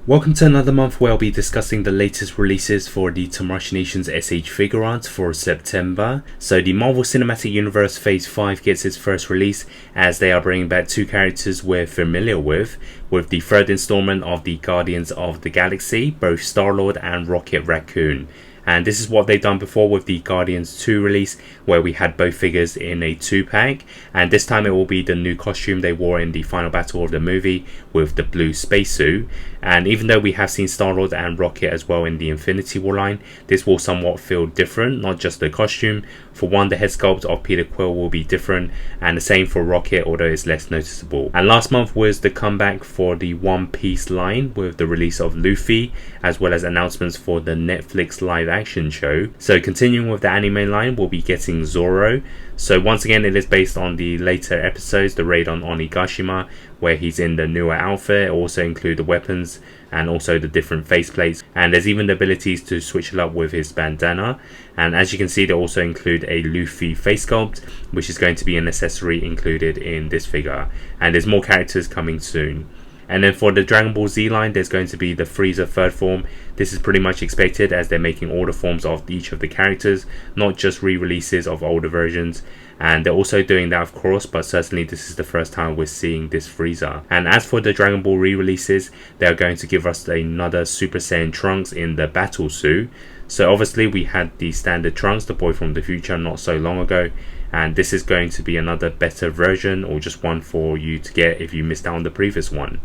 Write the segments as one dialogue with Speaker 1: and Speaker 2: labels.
Speaker 1: Welcome to another month where I'll be discussing the latest releases for the Tamashii Nations SH Figuarts for September. So the Marvel Cinematic Universe Phase 5 gets its first release as they are bringing back two characters we're familiar with the third installment of the Guardians of the Galaxy, both Star-Lord and Rocket Raccoon. And this is what they've done before with the Guardians 2 release, where we had both figures in a 2-pack, and this time it will be the new costume they wore in the final battle of the movie with the blue spacesuit. And even though we have seen Star-Lord and Rocket as well in the Infinity War line, this will somewhat feel different, not just the costume. For one, the head sculpt of Peter Quill will be different, and the same for Rocket, although it's less noticeable. And last month was the comeback for the One Piece line with the release of Luffy, as well as announcements for the Netflix live action show. So continuing with the anime line, we'll be getting Zorro. So once again, it is based on the later episodes, the raid on Onigashima, where he's in the newer outfit. It also include the weapons and also the different faceplates, and there's even the abilities to switch it up with his bandana. And as you can see, they also include a Luffy face sculpt, which is going to be an accessory included in this figure, and there's more characters coming soon. And then for the Dragon Ball Z line, there's going to be the Frieza third form. This is pretty much expected as they're making all the forms of each of the characters, not just re-releases of older versions. And they're also doing that of course, but certainly this is the first time we're seeing this Frieza. And as for the Dragon Ball re-releases, they're going to give us another Super Saiyan Trunks in the battle suit. So obviously we had the standard Trunks, the boy from the future, not so long ago. And this is going to be another better version, or just one for you to get if you missed out on the previous one.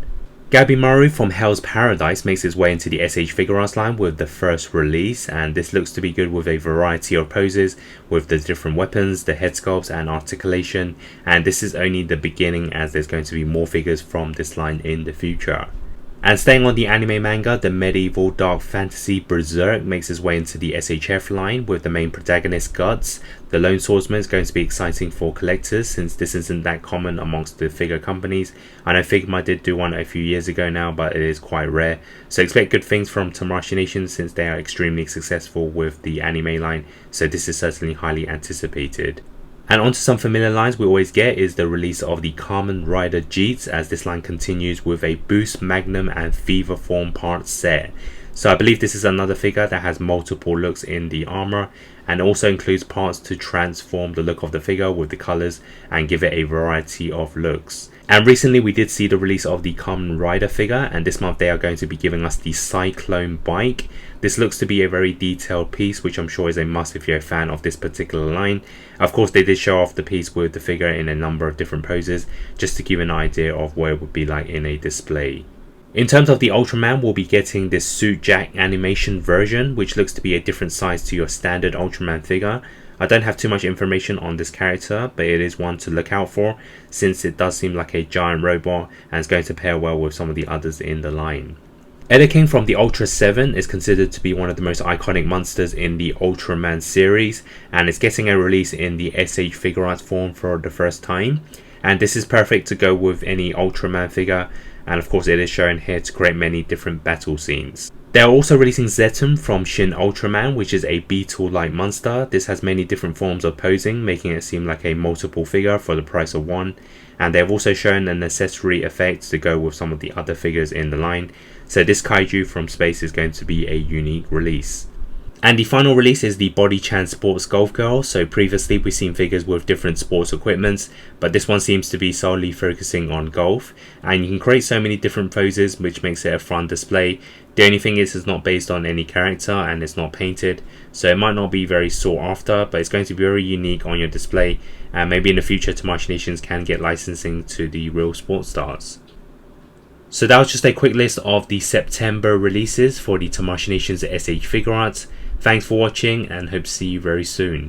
Speaker 1: Gabimaru from Hell's Paradise makes its way into the SH Figuarts line with the first release, and this looks to be good with a variety of poses with the different weapons, the head sculpts and articulation, and this is only the beginning as there's going to be more figures from this line in the future. And staying on the anime manga, the medieval dark fantasy Berserk makes its way into the SHF line with the main protagonist Guts. The Lone Swordsman is going to be exciting for collectors since this isn't that common amongst the figure companies. I know Figma did do one a few years ago now, but it is quite rare. So expect good things from Tamashii Nations since they are extremely successful with the anime line, so this is certainly highly anticipated. And onto some familiar lines we always get is the release of the Carmen Rider Jeets, as this line continues with a Boost, Magnum and Fever form part set. So I believe this is another figure that has multiple looks in the armor, and also includes parts to transform the look of the figure with the colors and give it a variety of looks. And recently we did see the release of the Carmen Rider figure, and this month they are going to be giving us the Cyclone bike. This looks to be a very detailed piece, which I'm sure is a must if you're a fan of this particular line. Of course, they did show off the piece with the figure in a number of different poses, just to give an idea of what it would be like in a display. In terms of the Ultraman, we'll be getting this Suit Jack animation version, which looks to be a different size to your standard Ultraman figure. I don't have too much information on this character, but it is one to look out for since it does seem like a giant robot and is going to pair well with some of the others in the line. King from the Ultra 7 is considered to be one of the most iconic monsters in the Ultraman series, and it's getting a release in the SH Figuarts form for the first time. And this is perfect to go with any Ultraman figure, and of course it is shown here to create many different battle scenes. They are also releasing Zetum from Shin Ultraman, which is a beetle-like monster. This has many different forms of posing, making it seem like a multiple figure for the price of one. And they have also shown an accessory effect to go with some of the other figures in the line. So this kaiju from space is going to be a unique release. And the final release is the Body-chan Sports Golf Girl. So previously we've seen figures with different sports equipments, but this one seems to be solely focusing on golf. And you can create so many different poses, which makes it a fun display. The only thing is it's not based on any character and it's not painted, so it might not be very sought after, but it's going to be very unique on your display, and maybe in the future Tamashii Nations can get licensing to the real sports stars. So that was just a quick list of the September releases for the Tamashii Nations SH Figuarts. Thanks for watching and hope to see you very soon.